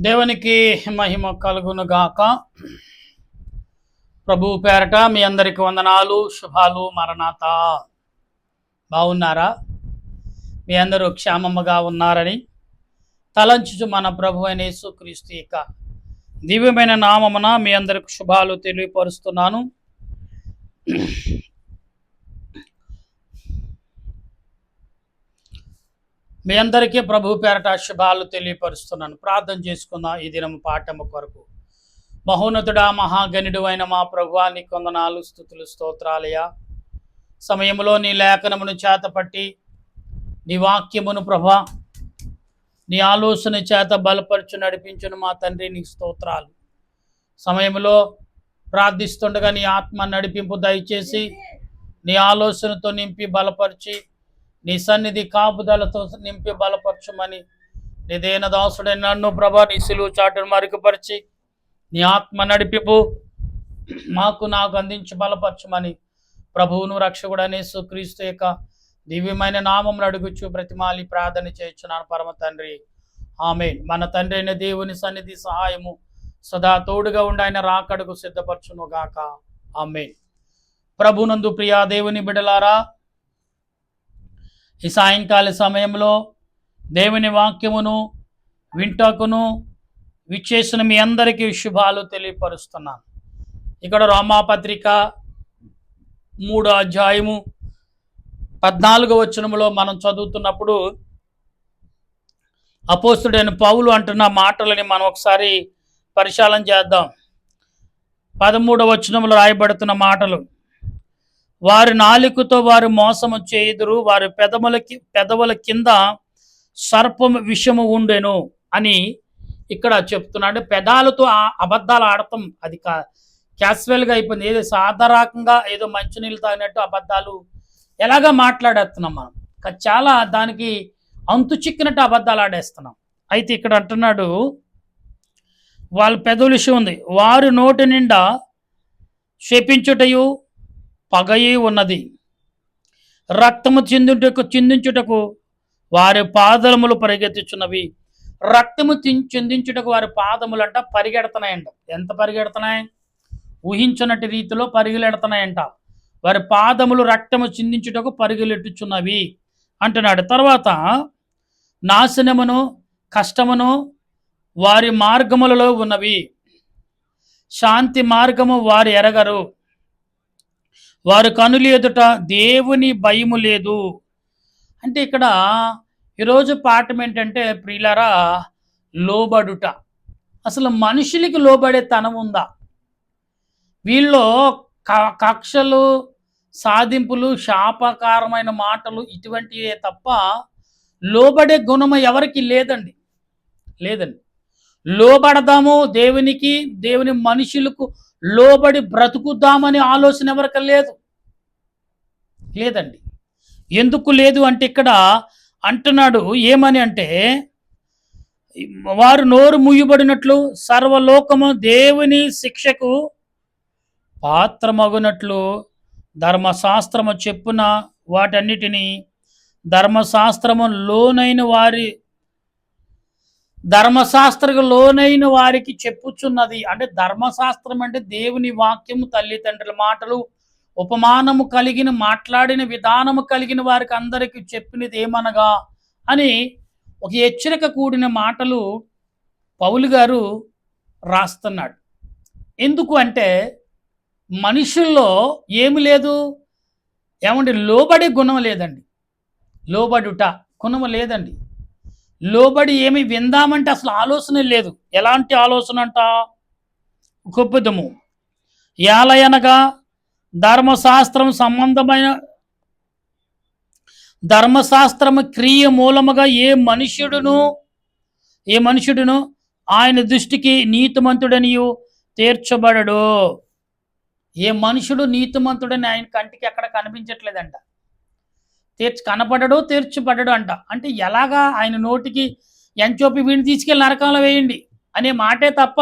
దేవునికి మహిమ కలుగును గాక. ప్రభు పేరట మీ అందరికి వందనాలు, శుభాలు, మరణాత. బాగున్నారా? మీ అందరూ క్షేమముగా ఉన్నారని తలంచుచు మన ప్రభు అయిన యేసుక్రీస్తు యొక్క దివ్యమైన నామమున మీ అందరికి శుభాలు తెలియపరుస్తున్నాను. మీ అందరికీ ప్రభు పేరట శుభాలు తెలియపరుస్తున్నాను. ప్రార్థన చేసుకుందాం ఈ దినం పాఠము కొరకు. మహోన్నతుడా, మహాగణుడు అయిన మా ప్రభువా, నీ కొందనాలు, స్తుతులు, స్తోత్రాలయ. సమయంలో నీ లేఖనమును చేతపట్టి నీ వాక్యమును ప్రభా నీ ఆలోచన చేత బలపరచు నడిపించును మా తండ్రి, నీ స్తోత్రాలు. సమయంలో ప్రార్థిస్తుండగా నీ ఆత్మ నడిపింపు దయచేసి నీ ఆలోచనతో నింపి బలపరిచి నీ సన్నిధి కాపుదలతో నింపి బలపరచమని నీ దేన దాసుడైన నన్ను ప్రభా నీ సిలువ చాటును మరుగుపరిచి నీ ఆత్మ నడిపింపు నాకు అందించి బలపరచమని ప్రభువును రక్షకుడనే యేసుక్రీస్తు యొక్క దివ్యమైన నామమును అడుగుచు బ్రతిమాలి ప్రార్థన చేయుచున్నాను పరమ తండ్రి, ఆమేన్. మన తండ్రి అయిన దేవుని సన్నిధి సహాయము సదా తోడుగా ఉండి ఆయన రాకడకు సిద్ధపరచును గాక, ఆమేన్. ప్రభునందు ప్రియా దేవుని బిడలారా, ఈ సాయంకాల సమయంలో దేవుని వాక్యమును వింటకును విచ్చేసిన మీ అందరికీ శుభాలు తెలియపరుస్తున్నాను. ఇక్కడ రోమాపత్రిక 3వ అధ్యాయము 14వ వచనములో మనం చదువుతున్నప్పుడు అపోస్తుడైన పౌలు అంటున్న మాటలని మనం ఒకసారి పరిశీలన చేద్దాం. 13వ వచనములో రాయబడుతున్న మాటలు: వారి నాలుకతో వారు మోసము చేయుదురు, వారి పెదవుల కింద సర్పము విషము ఉండెను అని ఇక్కడ చెప్తున్నాడు. పెదాలతో అబద్ధాలు ఆడటం అది క్యాజువల్గా అయిపోయింది. ఏదో సాధారణంగా ఏదో మంచినీళ్ళు తాగినట్టు అబద్ధాలు ఎలాగా మాట్లాడేస్తున్నాం మనం. చాలా దానికి అంతు చిక్కినట్టు అబద్ధాలు ఆడేస్తున్నాం. అయితే ఇక్కడ అంటున్నాడు వాళ్ళ పెదవుల విషయం ఉంది, వారి నోటి నిండా శపించుటయు పగయి ఉన్నది, రక్తము చిందించుటకు వారి పాదములు పరిగెత్తుచున్నవి. రక్తము చిందించుటకు వారి పాదములంట పరిగెడుతున్నాయంట. ఎంత పరిగెడుతున్నాయి? ఊహించినట్టు రీతిలో పరిగెడుతున్నాయంట. వారి పాదములు రక్తము చిందించుటకు పరిగెలెట్టుచున్నవి అంటున్నాడు. తర్వాత నాశనమును కష్టమును వారి మార్గములలో ఉన్నవి, శాంతి మార్గము వారు ఎరగరు, వారి కనులు ఎదుట దేవుని భయము లేదు. అంటే ఇక్కడ ఈరోజు పాఠం ఏంటంటే ప్రియులారా, లోబడుట. అసలు మనుషులకి లోబడే తనం ఉందా? వీళ్ళు కక్షలు, సాధింపులు, శాపకారమైన మాటలు ఇటువంటివే తప్ప లోబడే గుణము ఎవరికి లేదండి. లోబడదాము దేవునికి, దేవుని మనుషులకు లోబడి బ్రతుకుద్దామని ఆలోచన ఎవరికి లేదండి. ఎందుకు లేదు అంటే ఇక్కడ అంటున్నాడు ఏమని అంటే, వారు నోరు మూయబడినట్లు సర్వలోకము దేవుని శిక్షకు పాత్రమగునట్లు ధర్మశాస్త్రము చెప్పున వాటన్నిటినీ ధర్మశాస్త్రము లోనైన వారికి చెప్పుచున్నది. అంటే ధర్మశాస్త్రం అంటే దేవుని వాక్యము, తల్లిదండ్రుల మాటలు, ఉపమానము కలిగిన మాట్లాడిన విధానము కలిగిన వారికి అందరికీ చెప్పినది ఏమనగా అని ఒక హెచ్చరిక కూడిన మాటలు పౌలు గారు రాస్తున్నాడు. ఎందుకు అంటే మనుషుల్లో ఏమి లేదు, ఏమండి, లోబడే గుణం లేదండి. లోబడుట గుణం లేదండి. లోబడి ఏమి విందామంటే అసలు ఆలోచన లేదు. ఎలాంటి ఆలోచన అంట? గొప్పదము ఏలయనగా ధర్మశాస్త్రము క్రియ మూలముగా ఏ మనుషుడును ఆయన దృష్టికి నీతిమంతుడనియు తీర్చబడడు. ఏ మనుషుడు నీతిమంతుడని ఆయన కంటికి ఎక్కడ కనిపించట్లేదంట. కనపడడు, తీర్చబడడు అంట. అంటే ఎలాగా? ఆయన నోటికి ఎంచోపి వీడిని తీసుకెళ్ళి నరకంలో వేయండి అనే మాటే తప్ప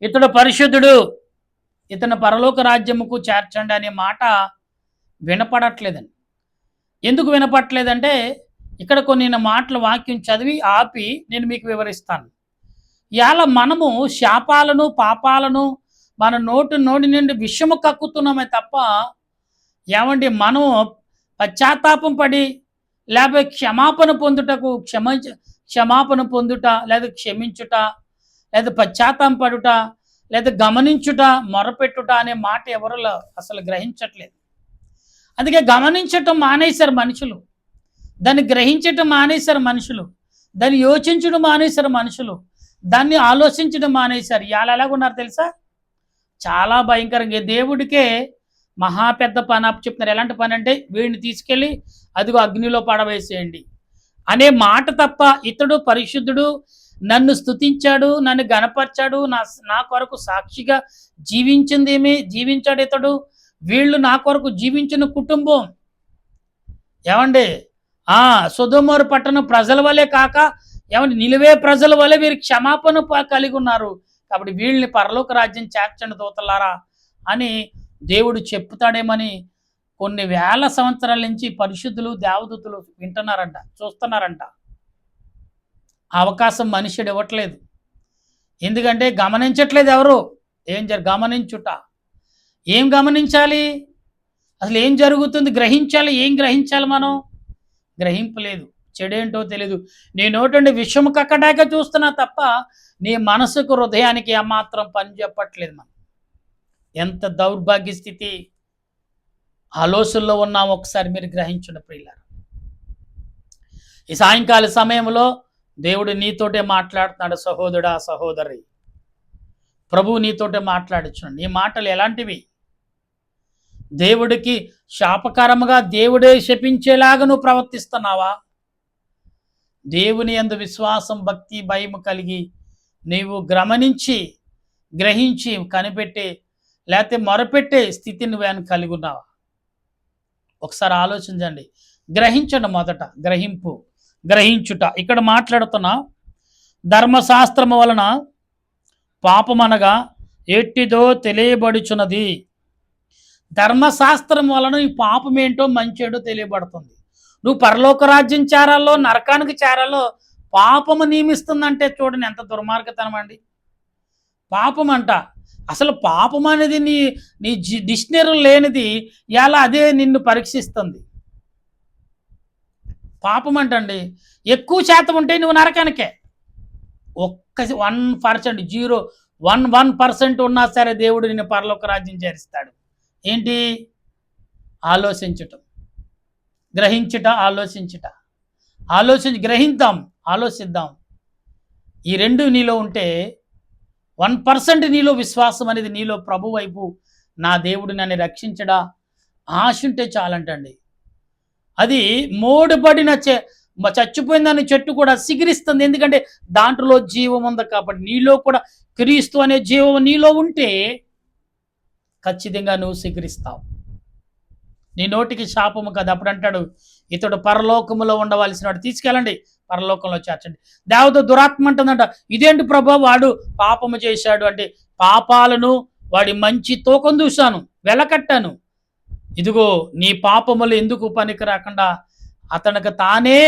ఇతడు పరిశుద్ధుడు, ఇతను పరలోక రాజ్యముకు చేర్చండి అనే మాట వినపడట్లేదండి. ఎందుకు వినపడట్లేదంటే ఇక్కడ కొన్ని మాటల వాక్యం చదివి ఆపి నేను మీకు వివరిస్తాను. ఇవాళ మనము శాపాలను పాపాలను మన నోటి నుండి విషము కక్కుతున్నామే తప్ప ఏమండి మనం పశ్చాత్తాపం పడి లేకపోతే క్షమాపణ పొందుటకు క్షమాపణ పొందుట లేదా క్షమించుట లేదా పశ్చాత్తాపం పడుట లేదా గమనించుట మొరపెట్టుట అనే మాట ఎవరు అసలు గ్రహించట్లేదు. అందుకే గమనించటం మానేశారు మనుషులు, దాన్ని గ్రహించటం మానేశారు మనుషులు, దాన్ని యోచించడం మానేశారు మనుషులు, దాన్ని ఆలోచించడం మానేశారు. ఇవాళ ఎలాగున్నారు తెలుసా? చాలా భయంకరంగా. దేవుడికే మహా పెద్ద పని చెప్తున్నారు. ఎలాంటి పని అంటే వీడిని తీసుకెళ్ళి అదిగో అగ్నిలో పడవేసేయండి అనే మాట తప్ప ఇతడు పరిశుద్ధుడు, నన్ను స్తుతించాడు, నన్ను గణపరిచాడు, నా కొరకు సాక్షిగా జీవించాడు ఇతడు, వీళ్ళు నా కొరకు జీవించిన కుటుంబం. ఏమండి సొదొమోరు పట్టణ ప్రజల వలె కాక ఏమంటే నిలువే ప్రజల వలె వీరు క్షమాపణ కలిగి ఉన్నారు, కాబట్టి వీళ్ళని పరలోక రాజ్యం చేర్చండి దూతలారా అని దేవుడు చెప్తాడేమని కొన్ని వేల సంవత్సరాల నుంచి పరిశుద్ధులు దేవదూతులు వింటున్నారంట, చూస్తున్నారంట. అవకాశం మనుషుడు ఇవ్వట్లేదు. ఎందుకంటే గమనించట్లేదు ఎవరు. గమనించుట. ఏం గమనించాలి? అసలు ఏం జరుగుతుంది గ్రహించాలి. ఏం గ్రహించాలి? మనం గ్రహింపలేదు. చెడేంటో తెలీదు. నీ నోటండి విషము కక్కడాక చూస్తున్నా తప్ప నీ మనసుకు హృదయానికి ఏమాత్రం పని చెప్పట్లేదు. మనం ఎంత దౌర్భాగ్య స్థితి ఆలోచనలో ఉన్నాం ఒకసారి మీరు గ్రహించండి ప్రియులారా. ఈ సాయంకాల సమయంలో దేవుడు నీతోటే మాట్లాడుతున్నాడు. సహోదరుడా సహోదరి, ప్రభు నీతోటే మాట్లాడుచున్నాడు. నీ మాటలు ఎలాంటివి? దేవుడికి శాపకరముగా దేవుడే శపించేలాగా నువ్వు ప్రవర్తిస్తున్నావా? దేవుని యందు విశ్వాసం భక్తి భయము కలిగి నీవు గమనించి గ్రహించి కనిపెట్టే లేకపోతే మొరపెట్టే స్థితిని నువ్వేను కలిగి ఉన్నావా? ఒకసారి ఆలోచించండి. గ్రహించండి. మొదట గ్రహించుట. ఇక్కడ మాట్లాడుతున్నా ధర్మశాస్త్రము వలన పాపమనగా ఎట్టిదో తెలియబడుచున్నది. ధర్మశాస్త్రం వలన ఈ పాపం ఏంటో మంచేటో తెలియబడుతుంది. నువ్వు పరలోక రాజ్యం చేరాలో నరకానికి చేరాలో పాపము నియమిస్తుందంటే చూడండి ఎంత దుర్మార్గతనం అండి. పాపం అంట. అసలు పాపం అనేది నీ డిక్షనరీ లేనిది ఇలా అదే నిన్ను పరీక్షిస్తుంది. పాపం అంటండి ఎక్కువ శాతం ఉంటే నువ్వు నరకానికే. 1% 0.1% ఉన్నా సరే దేవుడు నిన్ను పరలోక రాజ్యం చేరుస్తాడు. ఏంటి? ఆలోచించటం, గ్రహించుట, గ్రహిద్దాం, ఆలోచిద్దాం. ఈ రెండు నీలో ఉంటే 1% నీలో విశ్వాసం అనేది నీలో ప్రభు వైపు నా దేవుడు నన్ను రక్షించడా ఆశ ఉంటే చాలంటండి. అది మోడుబడిన చచ్చిపోయిందని చెట్టు కూడా సిగిరిస్తుంది. ఎందుకంటే దాంట్లో జీవం ఉంది కాబట్టి. నీలో కూడా క్రీస్తు అనే జీవం నీలో ఉంటే ఖచ్చితంగా నువ్వు సిగిరిస్తావు. నీ నోటికి శాపము కదా. అప్పుడు అంటాడు ఇతడు పరలోకములో ఉండవలసిన వాడు, తీసుకెళ్ళండి పరలోకంలో చేర్చండి. దేవత దురాత్మ అంటుందంట, ఇదేంటి ప్రభా వాడు పాపము చేశాడు అంటే పాపాలను వాడి మంచి తూకం చూశాను, వెలకట్టాను. ఇదిగో నీ పాపములు ఎందుకు పనికి రాకుండా అతనికి తానే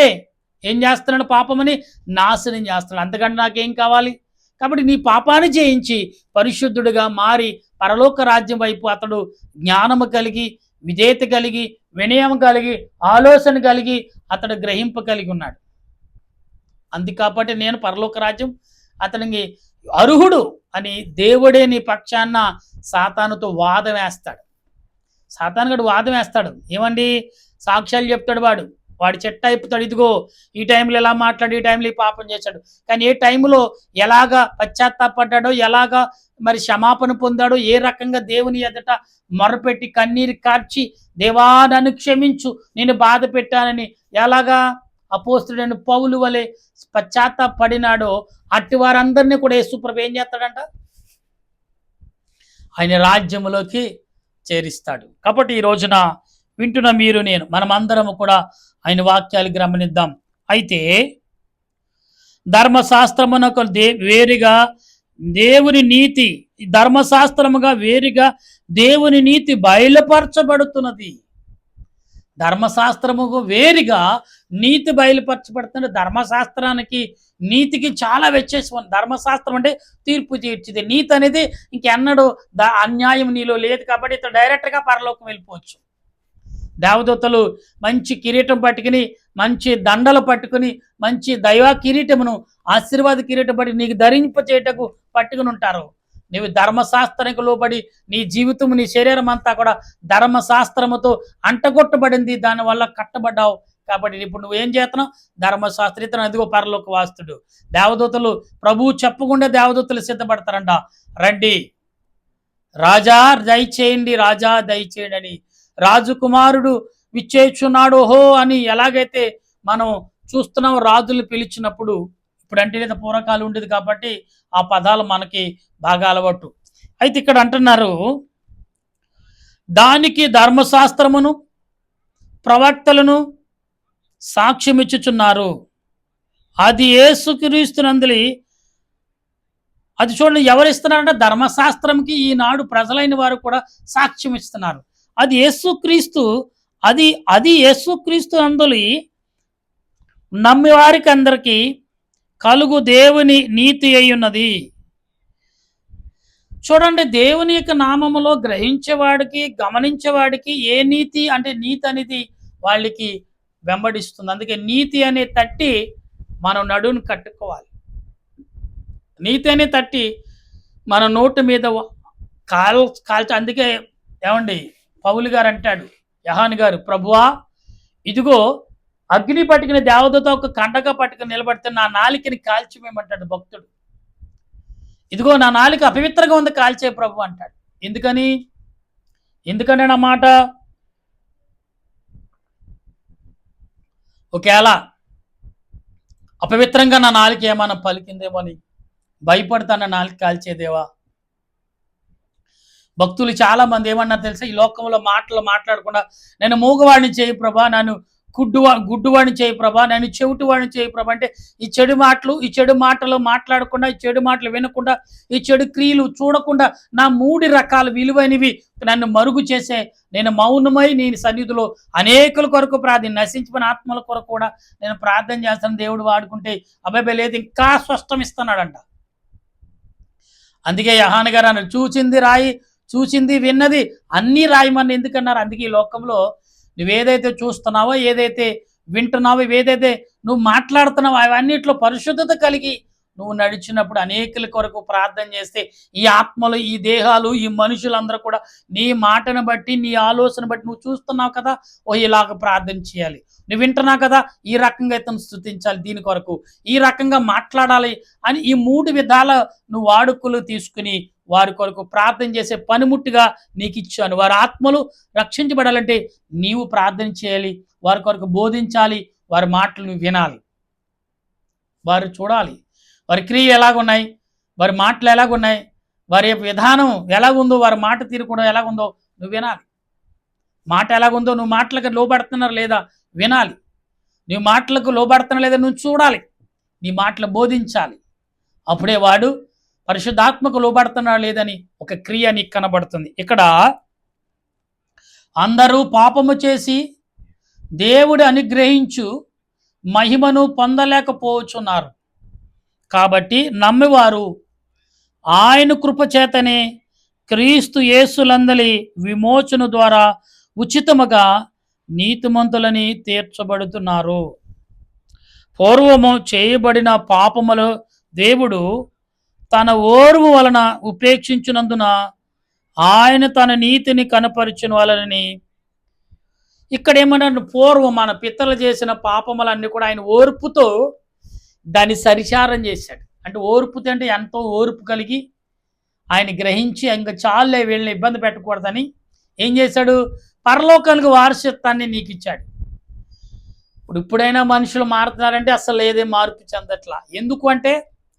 ఏం చేస్తున్నాడు? పాపమని నాశనం చేస్తున్నాడు. అంతకంటే నాకేం కావాలి? కాబట్టి నీ పాపాన్ని జయించి పరిశుద్ధుడిగా మారి పరలోక రాజ్యం వైపు అతడు జ్ఞానము కలిగి, విధేయత కలిగి, వినయం కలిగి, ఆలోచన కలిగి అతడు గ్రహింపు కలిగి ఉన్నాడు. అందుకాబట్టి నేను పరలోక రాజ్యం అతనికి అర్హుడు అని దేవుడే నీ పక్షాన సాతానుతో వాదం వేస్తాడు. సాతానుగడు వాదం వేస్తాడు. ఏమండి? సాక్ష్యాలు చెప్తాడు. వాడి చెట్ట అయిపోతాడు. ఇదిగో ఈ టైంలో ఎలా మాట్లాడు, ఈ టైంలో ఈ పాపం చేశాడు. కానీ ఏ టైంలో ఎలాగా పశ్చాత్తాపడ్డాడో, ఎలాగా మరి క్షమాపణ పొందాడో, ఏ రకంగా దేవుని ఎదుట మొరపెట్టి కన్నీరు కార్చి దేవా నన్ను క్షమించు, నేను బాధ పెట్టానని ఎలాగా అపోస్తుడైన పౌలు వలె పశ్చాత్తాపడినాడో అట్టి వారందరినీ కూడా యేసుప్రభు ఏం చేస్తాడంట? ఆయన రాజ్యములోకి చేరిస్తాడు. కాబట్టి ఈ రోజున వింటున్న మీరు నేను మనమందరము కూడా ఆయన వాక్యాలు గమనిద్దాం. అయితే ధర్మశాస్త్రమునకు వేరుగా దేవుని నీతి, ధర్మశాస్త్రముగా వేరుగా దేవుని నీతి బయలుపరచబడుతున్నది. ధర్మశాస్త్రముకు వేరుగా నీతి బయలుపరచబడుతున్నది. ధర్మశాస్త్రానికి నీతికి చాలా వ్యత్యాసం ఉంది. ధర్మశాస్త్రం అంటే తీర్పు తీర్చిది, నీతి అనేది ఇంకెన్నడూ అన్యాయం నీలో లేదు కాబట్టి ఇతను డైరెక్ట్గా పరలోకం వెళ్ళిపోవచ్చు. దేవదూతలు మంచి కిరీటం పట్టుకుని, మంచి దండలు పట్టుకుని, మంచి దైవ కిరీటమును, ఆశీర్వాద కిరీటం పట్టి నీకు ధరింపచేయటకు పట్టుకుని ఉంటారు. నీవు ధర్మశాస్త్రానికి లోబడి నీ జీవితం, నీ శరీరం అంతా కూడా ధర్మశాస్త్రముతో అంటగొట్టబడింది, దానివల్ల కట్టబడ్డావు. కాబట్టి ఇప్పుడు నువ్వేం చేస్తున్నావు? ధర్మశాస్త్ర ఇతను అదిగో పరలోక వాస్తుడు. దేవదూతలు ప్రభువు చెప్పకుండా దేవదూతలు సిద్ధపడతారంట, రండి రాజా దయచేయండి, రాజా దయచేయండి అని. రాజకుమారుడు విచ్చేచున్నాడు హో అని ఎలాగైతే మనం చూస్తున్నాం రాజులు పిలిచినప్పుడు, ఇప్పుడు అంటే లేదా పూర్వకాలం ఉండేది కాబట్టి ఆ పదాలు మనకి బాగా అలవాటు. అయితే ఇక్కడ అంటున్నారు, దానికి ధర్మశాస్త్రమును ప్రవక్తలను సాక్ష్యం ఇచ్చుచున్నారు. అది యేసుక్రీస్తునందలి. అది చూడండి, ఎవరు ఇస్తున్నారంటే ధర్మశాస్త్రంకి ఈనాడు ప్రజలైన వారు కూడా సాక్ష్యం ఇస్తున్నారు. అది యేసుక్రీస్తు, అది యేసుక్రీస్తు అందులి నమ్మి వారికి అందరికీ కలుగు దేవుని నీతి అయి ఉన్నది. చూడండి, దేవుని యొక్క నామములో గ్రహించేవాడికి, గమనించేవాడికి ఏ నీతి అంటే నీతి అనేది వాళ్ళకి వెంబడిస్తుంది. అందుకే నీతి అనే తట్టి మనం నడువుని కట్టుకోవాలి. నీతి అనే తట్టి మన నోటు మీద కాల్చి. అందుకే ఏమండి పౌలు గారు అంటాడు, యోహాను గారు, ప్రభువా ఇదిగో అగ్ని పట్టుకుని దేవదూత ఒక కండగా పట్టుకుని నిలబడితే నా నాలికని కాల్చివేయమంటాడు భక్తుడు. ఇదిగో నా నాలిక అపవిత్రంగా ఉంది, కాల్చే ప్రభు అంటాడు. ఎందుకని నా మాట? ఒకవేళ అపవిత్రంగా నా నాలిక ఏమైనా పలికిందేమో అని భయపడతాను, నా నాలిక కాల్చేదేవా. భక్తులు చాలా మంది ఏమన్నారు తెలుసా? ఈ లోకంలో మాట్లాడకుండా నేను మూగవాడిని చేయి ప్రభా, నన్ను గుడ్డువాడిని చేయి ప్రభా, నేను చెవిటివాడిని చేయి ప్రభా అంటే ఈ చెడు మాటలు మాట్లాడకుండా, ఈ చెడు మాటలు వినకుండా, ఈ చెడు క్రియలు చూడకుండా, నా 3 రకాల విలువైనవి నన్ను మరుగు చేసే నేను మౌనమై నేను సన్నిధిలో అనేకుల కొరకు నశించిన ఆత్మల కొరకు కూడా నేను ప్రార్థన చేస్తాను. దేవుడు వాడుకుంటే అబ్బాయి లేదు, ఇంకా స్పష్టం ఇస్తున్నాడంట. అందుకే యోహాను గారు అన్నారు, చూచింది రాయి, చూచింది విన్నది అన్నీ రాయమని ఎందుకన్నారు? అందుకే ఈ లోకంలో నువ్వేదైతే చూస్తున్నావో, ఏదైతే వింటున్నావో, ఏదైతే నువ్వు మాట్లాడుతున్నావో అవన్నిట్లో పరిశుద్ధత కలిగి నువ్వు నడిచినప్పుడు అనేకుల కొరకు ప్రార్థన చేస్తే ఈ ఆత్మలు, ఈ దేహాలు, ఈ మనుషులందరూ కూడా నీ మాటను బట్టి, నీ ఆలోచన బట్టి నువ్వు చూస్తున్నావు కదా, ఇలాగ ప్రార్థన చేయాలి, నువ్వు వింటున్నావు కదా, ఈ రకంగా ఇతను స్తుతించాలి, దీని కొరకు ఈ రకంగా మాట్లాడాలి అని ఈ 3 విధాల నువ్వు వాడుకలు తీసుకుని వారి కొరకు ప్రార్థన చేసే పనిముట్టుగా నీకు ఇచ్చాను. వారి ఆత్మలు రక్షించబడాలంటే నీవు ప్రార్థన చేయాలి, వారి కొరకు బోధించాలి, వారి మాటలు నువ్వు వినాలి, వారు చూడాలి, వారి క్రియలు ఎలాగున్నాయి, వారి మాటలు ఎలాగున్నాయి, వారి విధానం ఎలాగుందో, వారి మాట తీరు కూడా ఎలాగుందో నువ్వు వినాలి. మాట ఎలాగుందో, నువ్వు మాటలకు లోబడుతున్నారు లేదా వినాలి, నువ్వు మాటలకు లోబడుతున్నా లేదా నువ్వు చూడాలి, నీ మాటలు బోధించాలి. అప్పుడే వాడు పరిశుద్ధాత్మకు లోబడుతున్నాడు లేదని ఒక క్రియ నీకు కనబడుతుంది. ఇక్కడ అందరూ పాపము చేసి దేవుడు అనుగ్రహించు మహిమను పొందలేకపోవచ్చున్నారు. కాబట్టి నమ్మివారు ఆయన కృపచేతనే క్రీస్తు యేసులందలి విమోచన ద్వారా ఉచితముగా నీతిమంతులని తీర్చబడుతున్నారు. పూర్వము చేయబడిన పాపములు దేవుడు తన ఓర్వు వలన ఉపేక్షించినందున ఆయన తన నీతిని కనపరిచిన వాళ్ళని. ఇక్కడ ఏమన్నా పూర్వం మన పితరులు చేసిన పాపములన్నీ కూడా ఆయన ఓర్పుతో దాన్ని సరిచారం చేశాడు. అంటే ఓర్పుతో అంటే ఎంతో ఓర్పు కలిగి ఆయన గ్రహించి ఇంకా చాలే వీళ్ళని ఇబ్బంది పెట్టకూడదని ఏం చేశాడు? పరలోకానికి వారసత్వాన్ని నీకు ఇచ్చాడు. ఇప్పుడైనా మనుషులు మారుతున్నారంటే అసలు ఏదే మార్పు చెందట్లా. ఎందుకు అంటే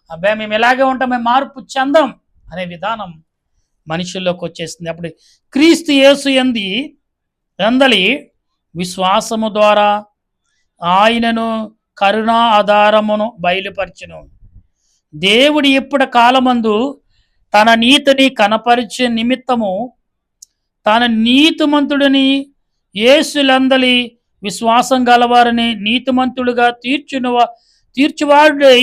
అబ్బాయి మేము ఇలాగే ఉంటాం, మేము మార్పు చెందాం అనే విధానం మనుషుల్లోకి వచ్చేసింది. అప్పుడు క్రీస్తు యేసు యందలి విశ్వాసము ద్వారా ఆయనను కరుణా ఆధారమును బయలుపరచును. దేవుడు ఎప్పుడు కాలమందు తన నీతిని కనపరిచే నిమిత్తము తన నీతిమంతుడిని యేసులందలి విశ్వాసం గలవారిని నీతిమంతుడుగా తీర్చువాడై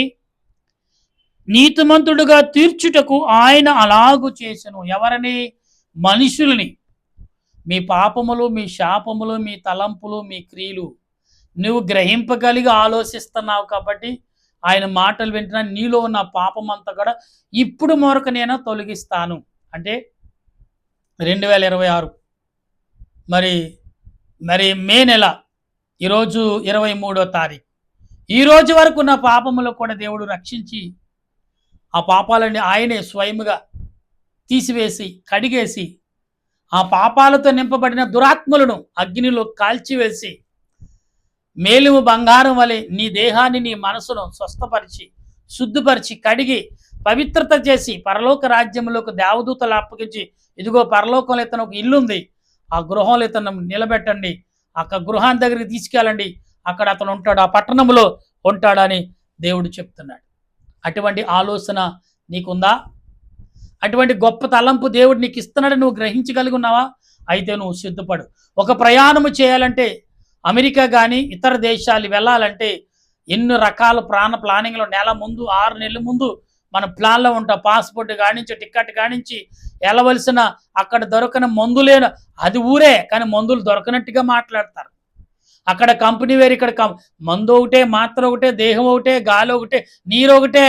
నీతిమంతుడుగా తీర్చుటకు ఆయన అలాగు చేసెను. ఎవరిని? మనుషుల్ని. మీ పాపములు, మీ శాపములు, మీ తలంపులు, మీ క్రియలు నువ్వు గ్రహింపగలిగి ఆలోచిస్తున్నావు కాబట్టి ఆయన మాటలు వింటున్నా. నీలో ఉన్న పాపం అంతా కూడా ఇప్పుడు మొరకు నేను తొలగిస్తాను. అంటే 2026 మరి మరి మే నెల ఈరోజు 23వ తారీఖు. ఈ రోజు వరకు నా పాపములు కూడా దేవుడు రక్షించి ఆ పాపాలని ఆయనే స్వయముగా తీసివేసి కడిగేసి ఆ పాపాలతో నింపబడిన దురాత్మలను అగ్నిలో కాల్చివేసి మేలిము బంగారం వలె నీ దేహాన్ని, నీ మనసును స్వస్థపరిచి శుద్ధిపరిచి కడిగి పవిత్రత చేసి పరలోక రాజ్యంలోకి దేవదూతలు అప్పగించి, ఇదిగో పరలోకంలో ఇతను ఒక ఇల్లు ఉంది, ఆ గృహంలో ఇతను నిలబెట్టండి, అక్కడ గృహాన్ని దగ్గరికి తీసుకెళ్ళండి, అక్కడ అతను ఉంటాడు, ఆ పట్టణంలో ఉంటాడని దేవుడు చెప్తున్నాడు. అటువంటి ఆలోచన నీకుందా? అటువంటి గొప్ప తలంపు దేవుడు నీకు ఇస్తున్నాడు, నువ్వు గ్రహించగలిగి ఉన్నావా? అయితే నువ్వు సిద్ధపడు. ఒక ప్రయాణము చేయాలంటే, అమెరికా కానీ ఇతర దేశాలు వెళ్ళాలంటే ఎన్నో రకాల ప్లానింగ్లు నెల ముందు 6 నెలల ముందు మన ప్లాన్లో ఉంటాం. పాస్పోర్ట్ కానించి, టికెట్ కానించి, వెళ్ళవలసిన అక్కడ దొరకని మందులేను, అది ఊరే కానీ మందులు దొరకనట్టుగా మాట్లాడతారు. అక్కడ కంపెనీ వేరు, ఇక్కడ మందు ఒకటే, మాత్ర ఒకటే, దేహం ఒకటే, గాలి ఒకటే, నీరు ఒకటే.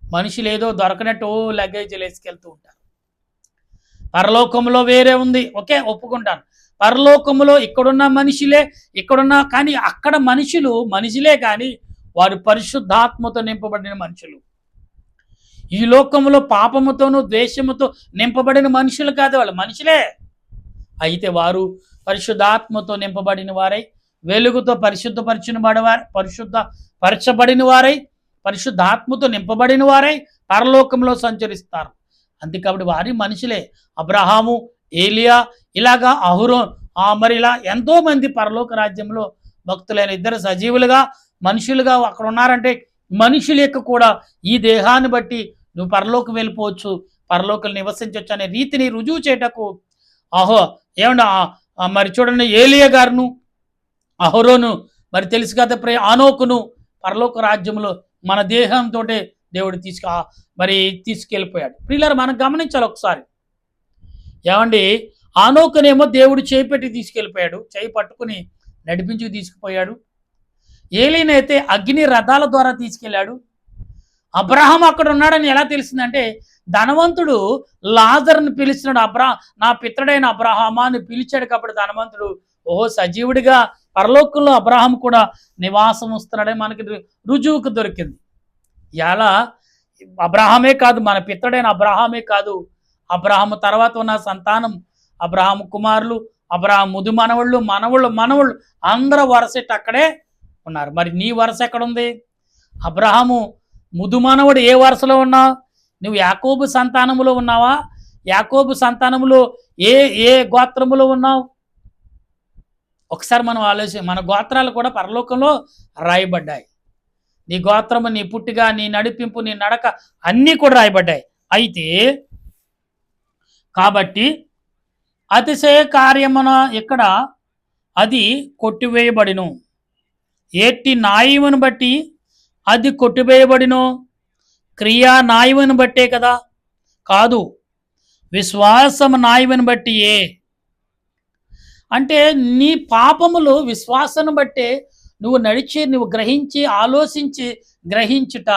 మనుషులు ఏదో దొరకనట్టు లగేజీలు వేసుకెళ్తూ ఉంటారు. పరలోకంలో వేరే ఉంది, ఓకే, ఒప్పుకుంటాను. పరలోకంలో ఇక్కడున్న మనుషులే, ఇక్కడున్న కానీ అక్కడ మనుషులే కానీ వారు పరిశుద్ధాత్మతో నింపబడిన మనుషులు. ఈ లోకంలో పాపముతోనూ ద్వేషముతో నింపబడిన మనుషులు కాదు, వాళ్ళు మనుషులే. అయితే వారు పరిశుద్ధాత్మతో నింపబడిన వారై, వెలుగుతో పరిశుద్ధపరచబడిన వారై, పరిశుద్ధాత్మతో నింపబడిన వారై పరలోకంలో సంచరిస్తారు. అందుకప్పుడు వారి మనుషులే. అబ్రహాము, ఏలియా, ఇలాగా అహరోన్, మరి ఇలా ఎంతో మంది పరలోక రాజ్యంలో భక్తులైన ఇద్దరు సజీవులుగా మనుషులుగా అక్కడ ఉన్నారంటే మనుషుల యొక్క కూడా ఈ దేహాన్ని బట్టి నువ్వు పరలోకం వెళ్ళిపోవచ్చు, పరలోకం నివసించవచ్చు అనే రీతిని రుజువు చేయటకు ఏమన్నా మరి చూడండి, ఏలియా గారును అహరోను మరి తెలుసు కదా, ఆనోకును పరలోక రాజ్యంలో మన దేహంతో దేవుడు తీసుకెళ్ళిపోయాడు. ప్రియులారా, మనం గమనించాలి ఒకసారి. ఏమండి, ఆనోకునేమో దేవుడు చేయి పెట్టి తీసుకెళ్ళిపోయాడు, చేయి పట్టుకుని నడిపించి తీసుకుపోయాడు. ఏలీనైతే అగ్ని రథాల ద్వారా తీసుకెళ్ళాడు. అబ్రహాం అక్కడ ఉన్నాడని ఎలా తెలిసిందంటే, ధనవంతుడు లాజర్ని పిలిచినాడు. నా పితడైన అబ్రహామా అని పిలిచాడు కాబట్టి ధనవంతుడు సజీవుడిగా పరలోకంలో అబ్రహాం కూడా నివాసం వస్తున్నాడని మనకి రుజువుకు దొరికింది. ఇలా అబ్రహామే కాదు, మన పితడైన అబ్రహామే కాదు, అబ్రహాము తర్వాత ఉన్న సంతానం, అబ్రహాము కుమారులు, అబ్రహాం ముదు మనవళ్ళు అందరూ వరుసెట్టి అక్కడే ఉన్నారు. మరి నీ వరుస ఎక్కడుంది? అబ్రహాము ముదు మనవడు ఏ వరుసలో ఉన్నావు? నువ్వు యాకోబు సంతానములో ఉన్నావా? యాకోబు సంతానములో ఏ గోత్రములో ఉన్నావు? ఒకసారి మనం మన గోత్రాలు కూడా పరలోకంలో రాయబడ్డాయి. నీ గోత్రము, నీ పుట్టిక, నీ నడిపింపు, నీ నడక అన్నీ కూడా రాయబడ్డాయి. అయితే కాబట్టి అతిశయ కార్యమున ఇక్కడ అది కొట్టివేయబడిను. ఏటి న్యాయమును బట్టి అది కొట్టివేయబడిను? క్రియా న్యాయమును బట్టే కదా? కాదు, విశ్వాసము న్యాయమును బట్టి. అంటే నీ పాపములు విశ్వాసాన్ని బట్టే నువ్వు నువ్వు గ్రహించి ఆలోచించి గ్రహించుట.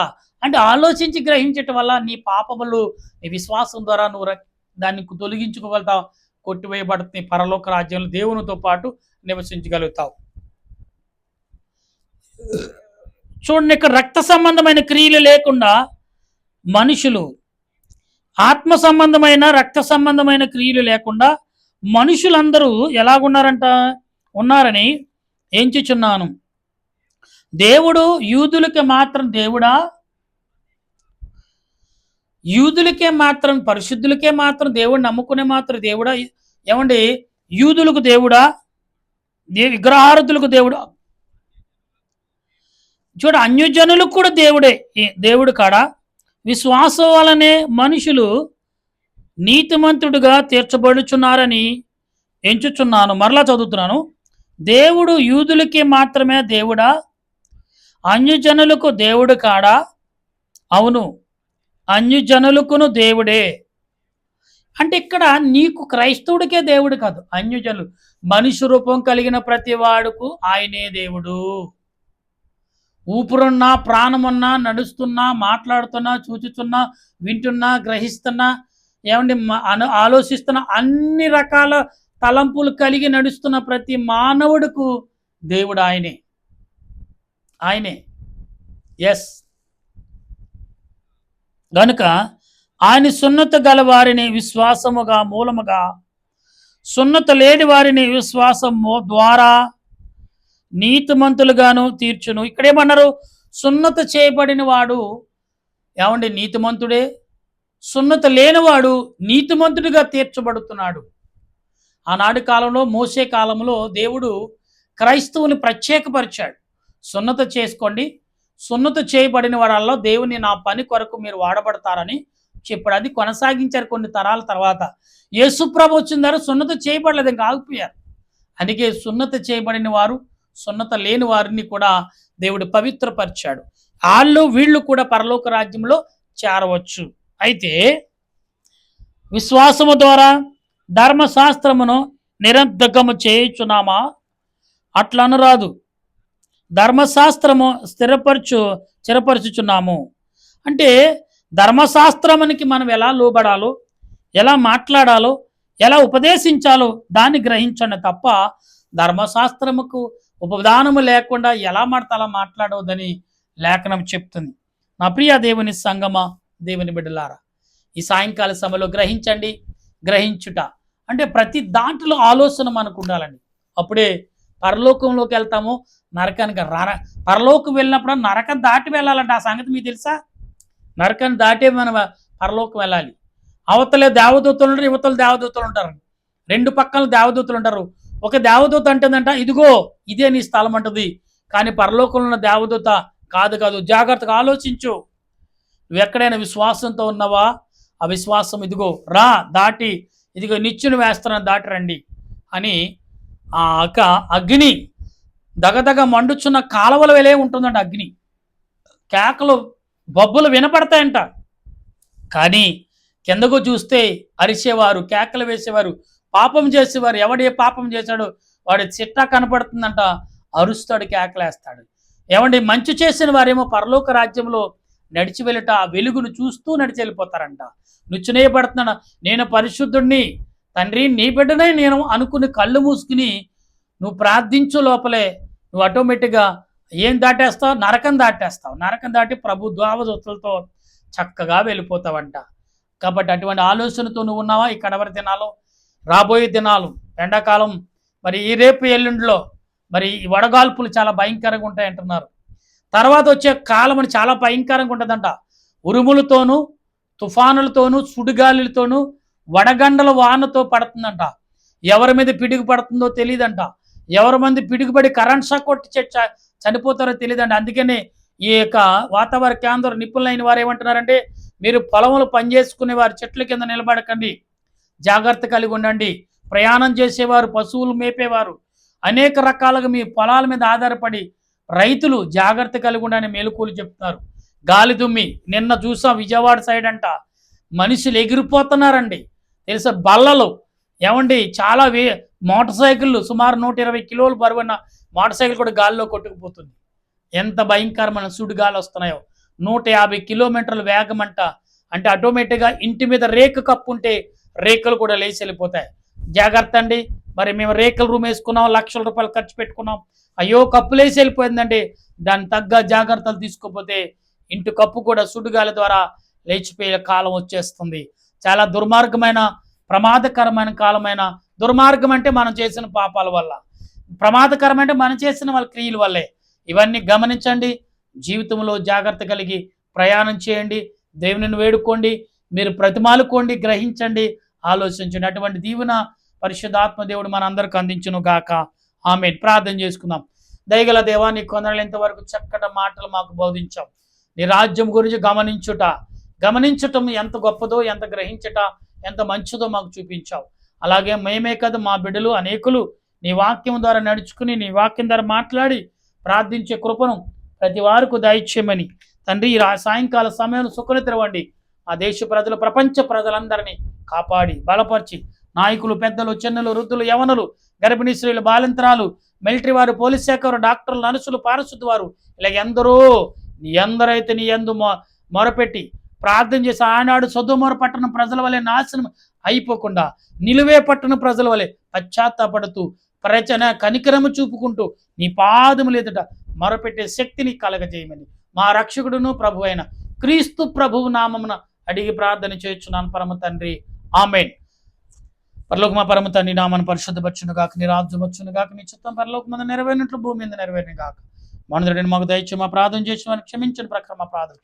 అంటే ఆలోచించి గ్రహించటం వల్ల నీ పాపములు నీ విశ్వాసం ద్వారా నువ్వు దాన్ని తొలగించుకోగలుగుతావు, కొట్టివేయబడుతుంది. పరలోక రాజ్యంలో దేవునితో పాటు నివసించగలుగుతావు. చూడండి, ఇక్కడ రక్త సంబంధమైన క్రియలు లేకుండా మనుషులు, ఆత్మ సంబంధమైన రక్త సంబంధమైన క్రియలు లేకుండా మనుషులందరూ ఉన్నారని ఎంచుచున్నాను. దేవుడు యూదులకి మాత్రం దేవుడా? యూదులకే మాత్రం, పరిశుద్ధులకే మాత్రం దేవుడు నమ్ముకునే మాత్రం దేవుడా? ఏమండి, యూదులకు దేవుడా? విగ్రహారాధులకు దేవుడా? చూడ, అన్యజనులకు కూడా దేవుడు కాడా? విశ్వాసం వలనే మనుషులు నీతిమంతుడుగా తీర్చబడుచున్నారని ఎంచుచున్నాను. మరలా చదువుతున్నాను. దేవుడు యూదులకి మాత్రమే దేవుడా? అన్యజనులకు దేవుడు కాడా? అవును, అన్యజనులకును దేవుడే. అంటే ఇక్కడ నీకు క్రైస్తవుడికే దేవుడు కాదు, అన్యజనులు, మనిషి రూపం కలిగిన ప్రతి వాడుకు ఆయనే దేవుడు. ఊపిరున్నా, ప్రాణమున్నా, నడుస్తున్నా, మాట్లాడుతున్నా, చూచుతున్నా, వింటున్నా, గ్రహిస్తున్నా, ఏమండి ఆలోచిస్తున్న అన్ని రకాల తలంపులు కలిగి నడుస్తున్న ప్రతి మానవుడుకు దేవుడు ఆయనే. ఆయనే. ఎస్. గనుక ఆయన సున్నత గల వారిని విశ్వాసముగా మూలముగా, సున్నత లేని వారిని విశ్వాసము ద్వారా నీతిమంతులుగాను తీర్చును. ఇక్కడేమన్నారు? సున్నత చేయబడిన వాడు ఏమండి నీతిమంతుడే, సున్నత లేనివాడు నీతిమంతుడిగా తీర్చబడుతున్నాడు. ఆనాటి కాలంలో, మోసే కాలంలో దేవుడు క్రైస్తవుని ప్రత్యేకపరిచాడు. సున్నత చేసుకోండి, సున్నత చేయబడిన వాడల్లో దేవుని నా పని కొరకు మీరు వాడబడతారని చెప్పాడు. అది కొనసాగించారు కొన్ని తరాల తర్వాత. యేసుప్రభు వచ్చిన ద్వారా సున్నత చేయబడలేదు, ఇంకా ఆగిపోయారు. అందుకే సున్నత చేయబడిన వారు, సున్నత లేని వారిని కూడా దేవుడు పవిత్రపరిచాడు. వీళ్ళు కూడా పరలోక రాజ్యంలో చేరవచ్చు. అయితే విశ్వాసము ద్వారా ధర్మశాస్త్రమును నిరర్ధకము చేయుచున్నామా? అట్లా అనరాదు. ధర్మశాస్త్రము స్థిరపరచుచున్నాము అంటే ధర్మశాస్త్రమునికి మనం ఎలా లోబడాలో, ఎలా మాట్లాడాలో, ఎలా ఉపదేశించాలో దాన్ని గ్రహించండి తప్ప ధర్మశాస్త్రముకు ఉపదానము లేకుండా ఎలా అలా మాట్లాడవద్దని లేఖనం చెప్తుంది. నా ప్రియ దేవుని సంగమా, దేవుని బిడ్డలారా, ఈ సాయంకాల సమయంలో గ్రహించండి. గ్రహించుట అంటే ప్రతి దాంట్లో ఆలోచన మనకు ఉండాలండి. అప్పుడే పరలోకంలోకి వెళ్తాము, నరకానికి పరలోకం వెళ్ళినప్పుడు నరకం దాటి వెళ్ళాలంట. ఆ సంగతి మీకు తెలుసా? నరకాన్ని దాటే మనం పరలోకం వెళ్ళాలి. అవతలే దేవదూతలు ఉంటారు, యువతలు దేవదూతలు ఉంటారు. రెండు పక్కల దేవదూతలు ఉంటారు. ఒక దేవదూత అంటుందంట, ఇదిగో ఇదే నీ స్థలం అంటుంది. కానీ పరలోకంలో ఉన్న దేవదూత కాదు. జాగ్రత్తగా ఆలోచించు. నువ్వు ఎక్కడైనా విశ్వాసంతో ఉన్నావా? ఆ విశ్వాసం ఇదిగో రా, దాటి ఇదిగో నిచ్చును వేస్తాను, దాటి రండి అని ఆ అగ్ని దగదగ మండుచున్న కాలవల వెలే ఉంటుందంట. అగ్ని కేకలు, బొబ్బులు వినపడతాయంట. కానీ కిందకు చూస్తే అరిచేవారు, కేకలు వేసేవారు, పాపం చేసేవారు. ఎవడే పాపం చేశాడో వాడి చిట్టా కనపడుతుందంట, అరుస్తాడు, కేకలేస్తాడు. ఏమండి మంచి చేసిన వారేమో పరలోక రాజ్యంలో నడిచి వెళ్ళట ఆ వెలుగును చూస్తూ నడిచి వెళ్ళిపోతారంట. నుచ్చునే పడుతున్నాడు, నేను పరిశుద్ధుడిని తండ్రి, నీ బిడ్డనే నేను అనుకుని కళ్ళు మూసుకుని నువ్వు ప్రార్థించు లోపలే నువ్వు ఆటోమేటిక్గా ఏం దాటేస్తావు? నరకం దాటేస్తావు. నరకం దాటి ప్రభు దేవదూతలతో చక్కగా వెళ్ళిపోతావంట. కాబట్టి అటువంటి ఆలోచనతో నువ్వు ఉన్నావా? ఈ కడవరి దినాలు, రాబోయే దినాలు, ఎండాకాలం, మరి ఈ రేపు ఎల్లుండిలో మరి ఈ వడగాల్పులు చాలా భయంకరంగా ఉంటాయి అంటున్నారు. తర్వాత వచ్చే కాలం అని చాలా భయంకరంగా ఉంటుందంట. ఉరుములతోనూ, తుఫానులతోనూ, సుడిగాలులతోనూ, వడగండల వానతో పడుతుందంట. ఎవరి మీద పిడుగు పడుతుందో తెలియదంట. ఎవరి మంది పిడుగుపడి కరెంట్ షాక్ కొట్టి చనిపోతారో తెలియదండి. అందుకనే ఈ యొక్క వాతావరణ కేంద్ర నిపుణులైన వారు ఏమంటున్నారంటే, మీరు పొలంలో పనిచేసుకునే వారు చెట్ల కింద నిలబడకండి, జాగ్రత్త కలిగి ఉండండి. ప్రయాణం చేసేవారు, పశువులు మేపేవారు, అనేక రకాలుగా మీ పొలాల మీద ఆధారపడి రైతులు జాగ్రత్త కలిగి ఉండని మెలకువలు చెప్తున్నారు. గాలి దుమ్మి నిన్న చూసాం విజయవాడ సైడ్ అంట, మనుషులు ఎగిరిపోతున్నారండి తెలుసా. బల్లలు ఏమండి చాలా మోటార్ సైకిళ్ళు సుమారు 120 కిలోలు బరువున్న మోటార్ సైకిల్ కూడా గాలిలో కొట్టుకుపోతుంది. ఎంత భయంకరమైన సుడిగాలు వస్తున్నాయో. 150 కిలోమీటర్ల వేగం అంట. అంటే ఆటోమేటిక్గా ఇంటి మీద రేకు కప్పు ఉంటే రేకులు కూడా లేచి వెళ్ళిపోతాయి. జాగ్రత్త అండి. మరి మేము రేకుల రూమ్ వేసుకున్నాం, లక్షల రూపాయలు ఖర్చు పెట్టుకున్నాం, అయ్యో కప్పు లేచి వెళ్ళిపోయిందండి. దాని తగ్గ జాగ్రత్తలు తీసుకోకపోతే ఇంటి కప్పు కూడా సుడిగాలి ద్వారా లేచిపోయే కాలం వచ్చేస్తుంది. చాలా దుర్మార్గమైన, ప్రమాదకరమైన కాలమైన. దుర్మార్గం అంటే మనం చేసిన పాపాల వల్ల, ప్రమాదకరం అంటే మనం చేసిన వాళ్ళ క్రియల వల్లే. ఇవన్నీ గమనించండి. జీవితంలో జాగ్రత్త కలిగి ప్రయాణం చేయండి. దేవునిని వేడుకోండి, మీరు ప్రతిమాలుకోండి, గ్రహించండి, ఆలోచించండి. అటువంటి దీవెన పరిశుద్ధాత్మ దేవుడు మనందరికి అందించును గాక. ఆమేన్. ప్రార్థన చేసుకుందాం. దయగల దేవా, నీ కొందరు ఇంతవరకు చక్కటి మాటలు మాకు బోధించాం. నీ రాజ్యం గురించి గమనించటం ఎంత గొప్పదో, ఎంత గ్రహించట ఎంత మంచిదో మాకు చూపించావు. అలాగే మేమే కదా, మా బిడ్డలు అనేకులు నీ వాక్యం ద్వారా నడుచుకుని, నీ వాక్యం ద్వారా మాట్లాడి ప్రార్థించే కృపను ప్రతి వారికి దయచేయమని తండ్రి ఈ సాయంకాల సమయం సుఖలు తెరవండి. ఆ దేశ ప్రజలు, ప్రపంచ ప్రజలందరినీ కాపాడి బలపరిచి, నాయకులు, పెద్దలు, చిన్నలు, వృద్ధులు, యవనులు, గర్భిణీ స్త్రీలు, బాలింతరాలు, మిలిటరీ వారు, పోలీస్ శాఖ వారు, డాక్టర్లు, నర్సులు, పారిశుద్ధ వారు, ఇలా ఎందరో నీ ఎందరైతే నీ యందు మొరపెట్టి ప్రార్థన చేసి ఆనాడు సొదొమ పట్టణం ప్రజల వలె నాశనం అయిపోకుండా నిలువే పట్టణ ప్రజల వలె పశ్చాత్తాపడుతూ కనికరము చూపుకుంటూ నీ పాదములు ఎదుట మొరపెట్టే శక్తిని కలగజేయమని మా రక్షకుడును ప్రభు అయిన క్రీస్తు ప్రభువు నామమున అడిగి ప్రార్థన చేయుచున్నాను పరమ తండ్రి, ఆమేన్. పరలోకమా పరమ తండ్రి, నామను పరిశుద్ధపరచును గాక, నీ రాజ్యం వచ్చును గాక, నీ చిత్తం పరలోకమందు నెరవేరినట్లు భూమి మీద నెరవేరును గాక. మనుదుడిని మాకు దయచేసి మా ప్రార్థన చేసిన క్షమించిన ప్రకారం మా ప్రార్థన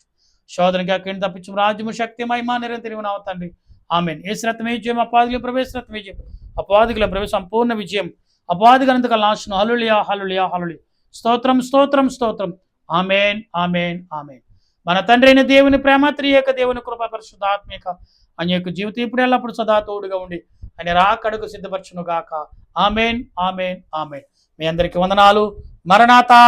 శోధనగా కింద తప్పించు రాజ్యము, శక్తి, మహిమ నిరంతరము తండ్రి, ఆమేన్. ఏ శ్రతం విజయం, అపాదికుల ప్రవేశం విజయం, అపాదికుల ప్రవేశం సంపూర్ణ విజయం, అపాదిగనంతక నాశనం. హల్లెలూయా హల్లెలూయా హల్లెలూయా. స్తోత్రం స్తోత్రం స్తోత్రం. ఆమేన్ ఆమేన్ ఆమేన్. మన తండ్రి అయిన దేవుని ప్రేమ, త్రియేక దేవుని కృప, పరిశుద్ధాత్మిక అనేక జీవితం ఇప్పుడు ఎల్లప్పుడు సదా తోడుగా ఉండి ఆయన రాకడకు సిద్ధపరచును గాక. ఆమేన్ ఆమేన్ ఆమేన్. మీ అందరికీ వందనాలు. మరణాతా.